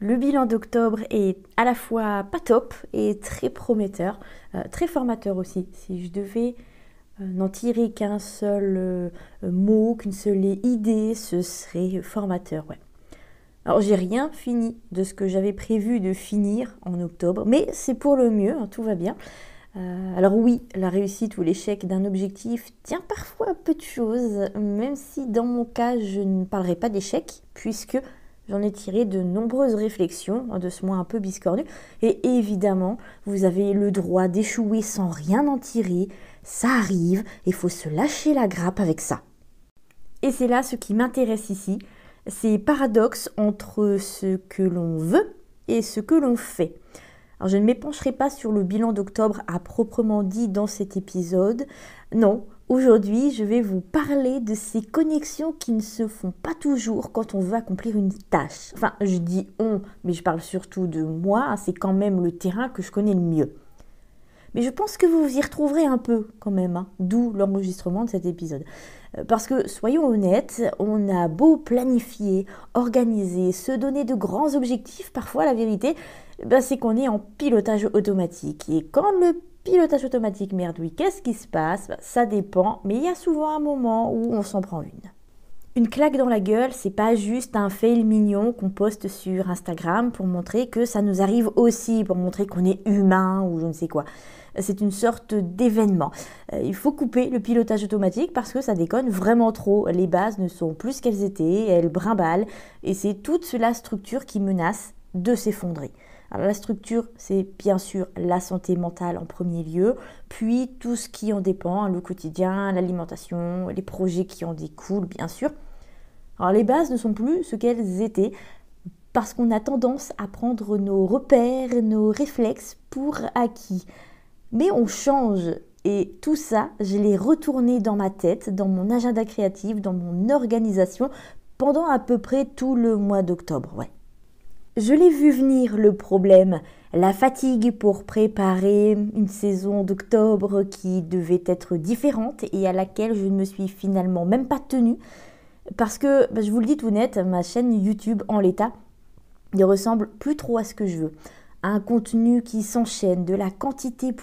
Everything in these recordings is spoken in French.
Le bilan d'octobre est à la fois pas top et très prometteur, très formateur aussi. Si je devais n'en tirer qu'un seul mot, qu'une seule idée, ce serait formateur, ouais. Alors j'ai rien fini de ce que j'avais prévu de finir en octobre, mais c'est pour le mieux, hein, tout va bien. Alors oui, la réussite ou l'échec d'un objectif tient parfois à peu de choses, même si dans mon cas je ne parlerai pas d'échec, puisque j'en ai tiré de nombreuses réflexions de ce mois un peu biscornu. Et évidemment, vous avez le droit d'échouer sans rien en tirer, ça arrive, il faut se lâcher la grappe avec ça. Et c'est là ce qui m'intéresse ici, ces paradoxes entre ce que l'on veut et ce que l'on fait. Alors, je ne m'épancherai pas sur le bilan d'octobre à proprement dit dans cet épisode. Non, aujourd'hui, je vais vous parler de ces connexions qui ne se font pas toujours quand on veut accomplir une tâche. Enfin, je dis on, mais je parle surtout de moi, c'est quand même le terrain que je connais le mieux. Mais je pense que vous vous y retrouverez un peu quand même, hein, d'où l'enregistrement de cet épisode. Parce que, soyons honnêtes, on a beau planifier, organiser, se donner de grands objectifs, parfois la vérité, c'est qu'on est en pilotage automatique. Et quand le pilotage automatique merdouille, qu'est-ce qui se passe? Ça dépend, mais il y a souvent un moment où on s'en prend une. Une claque dans la gueule, c'est pas juste un fail mignon qu'on poste sur Instagram pour montrer que ça nous arrive aussi, pour montrer qu'on est humain ou je ne sais quoi. C'est une sorte d'événement. Il faut couper le pilotage automatique parce que ça déconne vraiment trop. Les bases ne sont plus ce qu'elles étaient, elles brimballent et c'est toute la structure qui menace de s'effondrer. Alors la structure, c'est bien sûr la santé mentale en premier lieu, puis tout ce qui en dépend, le quotidien, l'alimentation, les projets qui en découlent, bien sûr. Alors les bases ne sont plus ce qu'elles étaient parce qu'on a tendance à prendre nos repères, nos réflexes pour acquis. Mais on change et tout ça, je l'ai retourné dans ma tête, dans mon agenda créatif, dans mon organisation pendant à peu près tout le mois d'octobre, ouais. Je l'ai vu venir le problème, la fatigue pour préparer une saison d'octobre qui devait être différente et à laquelle je ne me suis finalement même pas tenue. Parce que, je vous le dis tout net, ma chaîne YouTube en l'état, ne ressemble plus trop à ce que je veux. Un contenu qui s'enchaîne, de la quantité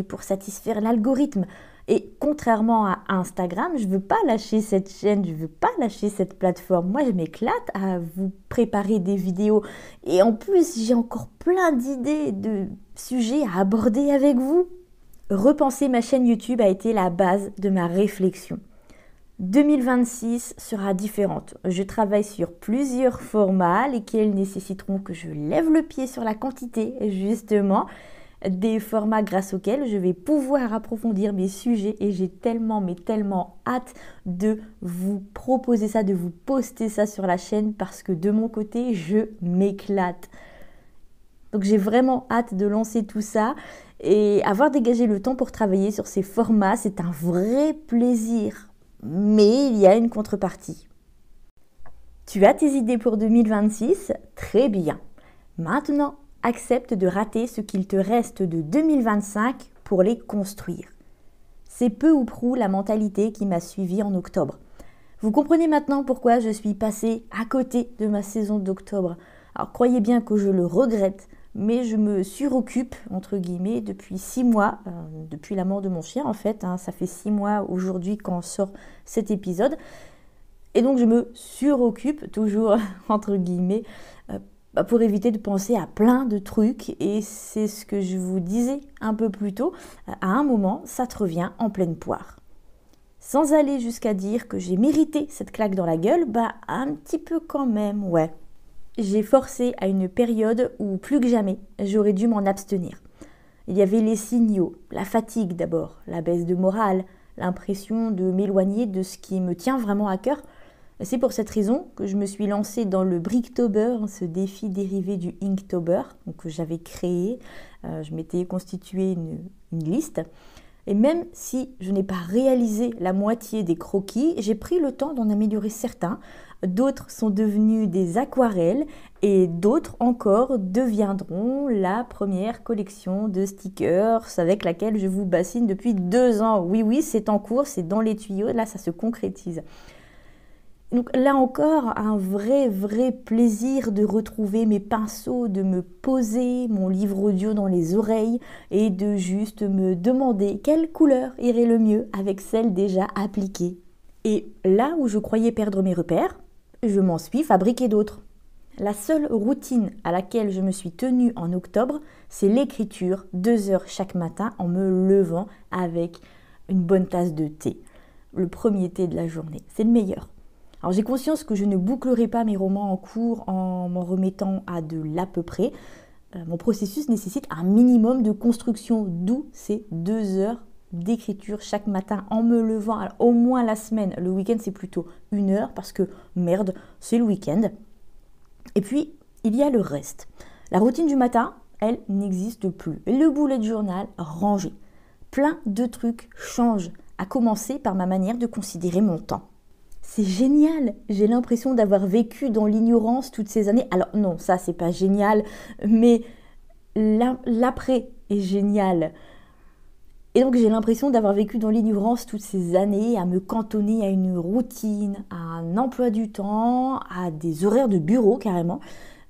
pour satisfaire l'algorithme. Et contrairement à Instagram, je ne veux pas lâcher cette chaîne, je ne veux pas lâcher cette plateforme. Moi, je m'éclate à vous préparer des vidéos. Et en plus, j'ai encore plein d'idées, de sujets à aborder avec vous. Repenser ma chaîne YouTube a été la base de ma réflexion. 2026 sera différente. Je travaille sur plusieurs formats, lesquels nécessiteront que je lève le pied sur la quantité, justement. Des formats grâce auxquels je vais pouvoir approfondir mes sujets et j'ai tellement hâte de vous proposer ça, de vous poster ça sur la chaîne parce que de mon côté, je m'éclate. Donc j'ai vraiment hâte de lancer tout ça et avoir dégagé le temps pour travailler sur ces formats, c'est un vrai plaisir. Mais il y a une contrepartie. Tu as tes idées pour 2026? Très bien. Maintenant, accepte de rater ce qu'il te reste de 2025 pour les construire. C'est peu ou prou la mentalité qui m'a suivie en octobre. Vous comprenez maintenant pourquoi je suis passée à côté de ma saison d'octobre. Alors croyez bien que je le regrette, mais je me suroccupe, entre guillemets, depuis 6 mois, depuis la mort de mon chien en fait, ça fait 6 mois aujourd'hui quand sort cet épisode. Et donc je me suroccupe, toujours entre guillemets, pour éviter de penser à plein de trucs. Et c'est ce que je vous disais un peu plus tôt, à un moment, ça te revient en pleine poire. Sans aller jusqu'à dire que j'ai mérité cette claque dans la gueule, un petit peu quand même, ouais. J'ai forcé à une période où plus que jamais, j'aurais dû m'en abstenir. Il y avait les signaux, la fatigue d'abord, la baisse de morale, l'impression de m'éloigner de ce qui me tient vraiment à cœur. C'est pour cette raison que je me suis lancée dans le Bricktober, ce défi dérivé du Inktober, que j'avais créé. Je m'étais constitué une liste. Et même si je n'ai pas réalisé la moitié des croquis, j'ai pris le temps d'en améliorer certains. D'autres sont devenus des aquarelles et d'autres encore deviendront la première collection de stickers avec laquelle je vous bassine depuis 2 ans. Oui, c'est en cours, c'est dans les tuyaux, là ça se concrétise. Donc là encore, un vrai plaisir de retrouver mes pinceaux, de me poser mon livre audio dans les oreilles et de juste me demander quelle couleur irait le mieux avec celle déjà appliquée. Et là où je croyais perdre mes repères, je m'en suis fabriqué d'autres. La seule routine à laquelle je me suis tenue en octobre, c'est l'écriture, 2 heures chaque matin en me levant avec une bonne tasse de thé. Le premier thé de la journée, c'est le meilleur. Alors j'ai conscience que je ne bouclerai pas mes romans en cours en m'en remettant à de l'à peu près. Mon processus nécessite un minimum de construction, d'où ces 2 heures d'écriture chaque matin en me levant. Alors, au moins la semaine, le week-end c'est plutôt 1 heure parce que merde, c'est le week-end. Et puis, il y a le reste. La routine du matin, elle n'existe plus. Le bullet journal, rangé. Plein de trucs changent, à commencer par ma manière de considérer mon temps. C'est génial, j'ai l'impression d'avoir vécu dans l'ignorance toutes ces années. Alors non, ça c'est pas génial, mais l'après est génial. Et donc j'ai l'impression d'avoir vécu dans l'ignorance toutes ces années, à me cantonner à une routine, à un emploi du temps, à des horaires de bureau carrément,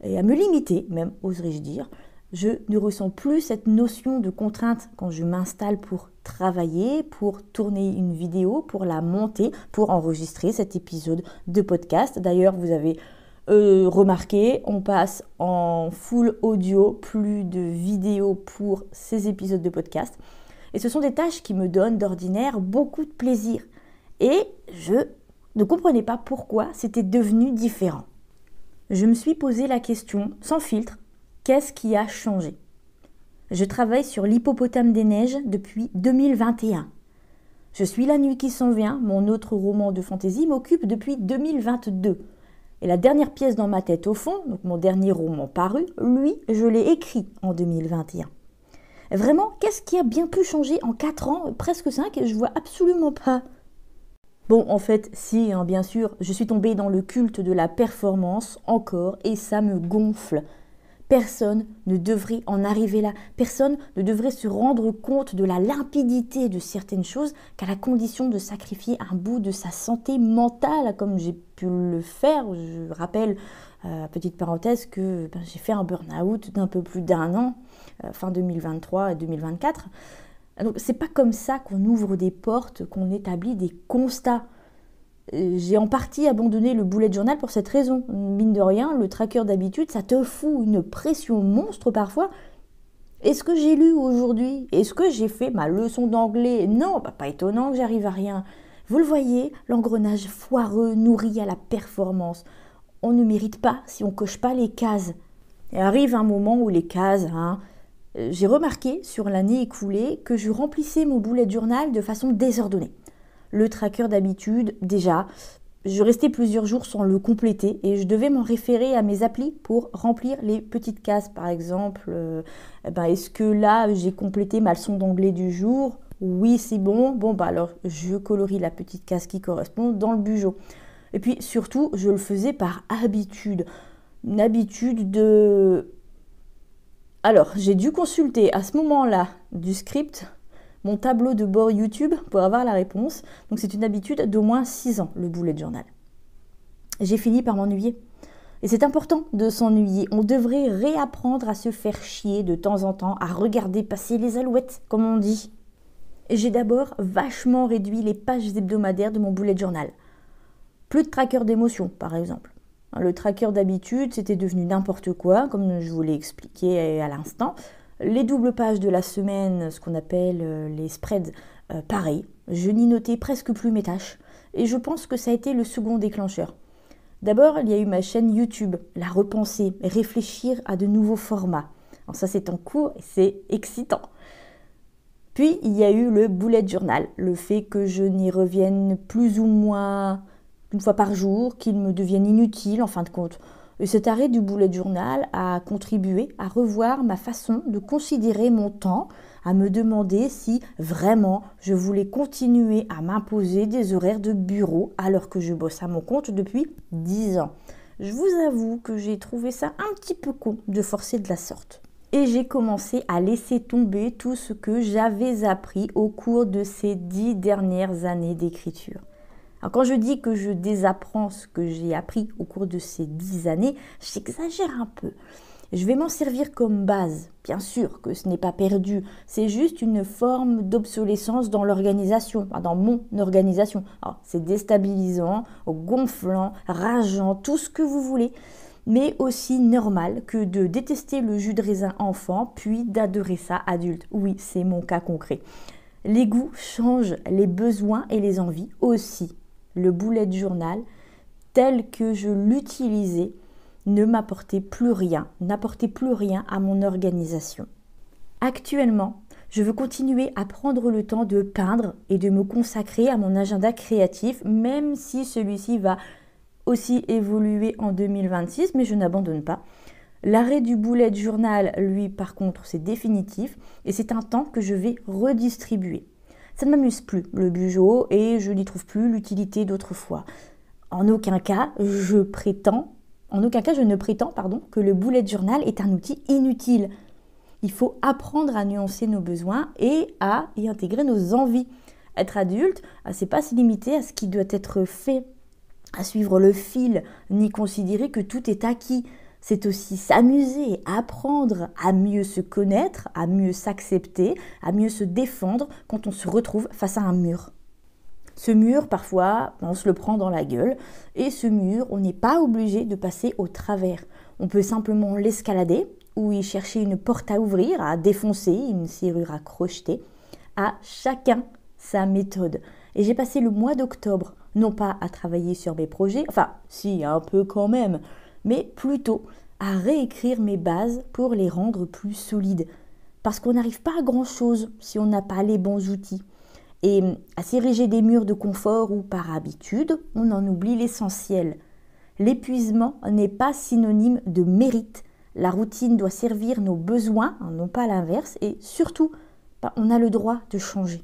et à me limiter même, oserais-je dire. Je ne ressens plus cette notion de contrainte quand je m'installe pour travailler, pour tourner une vidéo, pour la monter, pour enregistrer cet épisode de podcast. D'ailleurs, vous avez remarqué, on passe en full audio, plus de vidéos pour ces épisodes de podcast. Et ce sont des tâches qui me donnent d'ordinaire beaucoup de plaisir. Et je ne comprenais pas pourquoi c'était devenu différent. Je me suis posé la question, sans filtre, qu'est-ce qui a changé ? Je travaille sur l'Hippopotame des neiges depuis 2021. Je suis La nuit qui s'en vient, mon autre roman de fantaisie, m'occupe depuis 2022. Et la dernière pièce dans ma tête au fond, donc mon dernier roman paru, lui, je l'ai écrit en 2021. Vraiment, qu'est-ce qui a bien pu changer en 4 ans, presque 5, je vois absolument pas. Bon, en fait, si, bien sûr, je suis tombée dans le culte de la performance, encore, et ça me gonfle. Personne ne devrait en arriver là. Personne ne devrait se rendre compte de la limpidité de certaines choses qu'à la condition de sacrifier un bout de sa santé mentale, comme j'ai pu le faire. Je rappelle, petite parenthèse, que j'ai fait un burn-out d'un peu plus d'1 an, fin 2023 et 2024. Donc, c'est pas comme ça qu'on ouvre des portes, qu'on établit des constats. J'ai en partie abandonné le bullet journal pour cette raison. Mine de rien, le tracker d'habitude, ça te fout une pression monstre parfois. Est-ce que j'ai lu aujourd'hui ? Est-ce que j'ai fait ma leçon d'anglais ? Non, pas étonnant que j'arrive à rien. Vous le voyez, l'engrenage foireux nourrit à la performance. On ne mérite pas si on coche pas les cases. Et arrive un moment où les cases, j'ai remarqué sur l'année écoulée que je remplissais mon bullet journal de façon désordonnée. Le tracker d'habitude, déjà, je restais plusieurs jours sans le compléter et je devais m'en référer à mes applis pour remplir les petites cases. Par exemple, est-ce que là, j'ai complété ma leçon d'anglais du jour ? Oui, c'est bon. Bon, alors, je colorie la petite case qui correspond dans le bugeot. Et puis, surtout, je le faisais par habitude. Une habitude de... Alors, j'ai dû consulter à ce moment-là du script mon tableau de bord YouTube pour avoir la réponse. Donc c'est une habitude d'au moins 6 ans, le bullet journal. J'ai fini par m'ennuyer. Et c'est important de s'ennuyer. On devrait réapprendre à se faire chier de temps en temps, à regarder passer les alouettes, comme on dit. Et j'ai d'abord vachement réduit les pages hebdomadaires de mon bullet journal. Plus de tracker d'émotions, par exemple. Le tracker d'habitude, c'était devenu n'importe quoi, comme je vous l'ai expliqué à l'instant. Les doubles pages de la semaine, ce qu'on appelle les spreads, pareil. Je n'y notais presque plus mes tâches. Et je pense que ça a été le second déclencheur. D'abord, il y a eu ma chaîne YouTube, la repenser, réfléchir à de nouveaux formats. Alors ça, c'est en cours et c'est excitant. Puis, il y a eu le bullet journal, le fait que je n'y revienne plus ou moins une fois par jour, qu'il me devienne inutile en fin de compte. Et cet arrêt du bullet journal a contribué à revoir ma façon de considérer mon temps, à me demander si vraiment je voulais continuer à m'imposer des horaires de bureau alors que je bosse à mon compte depuis 10 ans. Je vous avoue que j'ai trouvé ça un petit peu con de forcer de la sorte. Et j'ai commencé à laisser tomber tout ce que j'avais appris au cours de ces 10 dernières années d'écriture. Alors, quand je dis que je désapprends ce que j'ai appris au cours de ces 10 années, j'exagère un peu. Je vais m'en servir comme base. Bien sûr que ce n'est pas perdu, c'est juste une forme d'obsolescence dans l'organisation, dans mon organisation. Alors, c'est déstabilisant, gonflant, rageant, tout ce que vous voulez, mais aussi normal que de détester le jus de raisin enfant, puis d'adorer ça adulte. Oui, c'est mon cas concret. Les goûts changent, les besoins et les envies aussi. Le bullet journal, tel que je l'utilisais, n'apportait plus rien à mon organisation. Actuellement, je veux continuer à prendre le temps de peindre et de me consacrer à mon agenda créatif, même si celui-ci va aussi évoluer en 2026, mais je n'abandonne pas. L'arrêt du bullet journal, lui, par contre, c'est définitif et c'est un temps que je vais redistribuer. Ça ne m'amuse plus, le bugeot, et je n'y trouve plus l'utilité d'autrefois. En aucun cas, je ne prétends que le bullet journal est un outil inutile. Il faut apprendre à nuancer nos besoins et à y intégrer nos envies. Être adulte, c'est pas se limiter à ce qui doit être fait, à suivre le fil, ni considérer que tout est acquis. C'est aussi s'amuser, apprendre à mieux se connaître, à mieux s'accepter, à mieux se défendre quand on se retrouve face à un mur. Ce mur, parfois, on se le prend dans la gueule, et ce mur, on n'est pas obligé de passer au travers. On peut simplement l'escalader, ou y chercher une porte à ouvrir, à défoncer, une serrure à crocheter. À chacun sa méthode. Et j'ai passé le mois d'octobre, non pas à travailler sur mes projets, enfin, si, un peu quand même, mais plutôt à réécrire mes bases pour les rendre plus solides. Parce qu'on n'arrive pas à grand-chose si on n'a pas les bons outils. Et à s'ériger des murs de confort ou par habitude, on en oublie l'essentiel. L'épuisement n'est pas synonyme de mérite. La routine doit servir nos besoins, non pas l'inverse, et surtout, on a le droit de changer.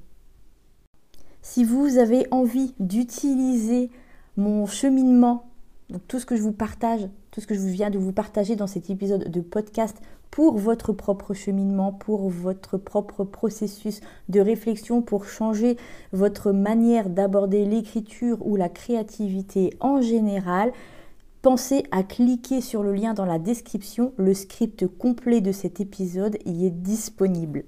Si vous avez envie d'utiliser mon cheminement, donc tout ce que je vous partage, tout ce que je viens de vous partager dans cet épisode de podcast pour votre propre cheminement, pour votre propre processus de réflexion, pour changer votre manière d'aborder l'écriture ou la créativité en général, pensez à cliquer sur le lien dans la description. Le script complet de cet épisode y est disponible.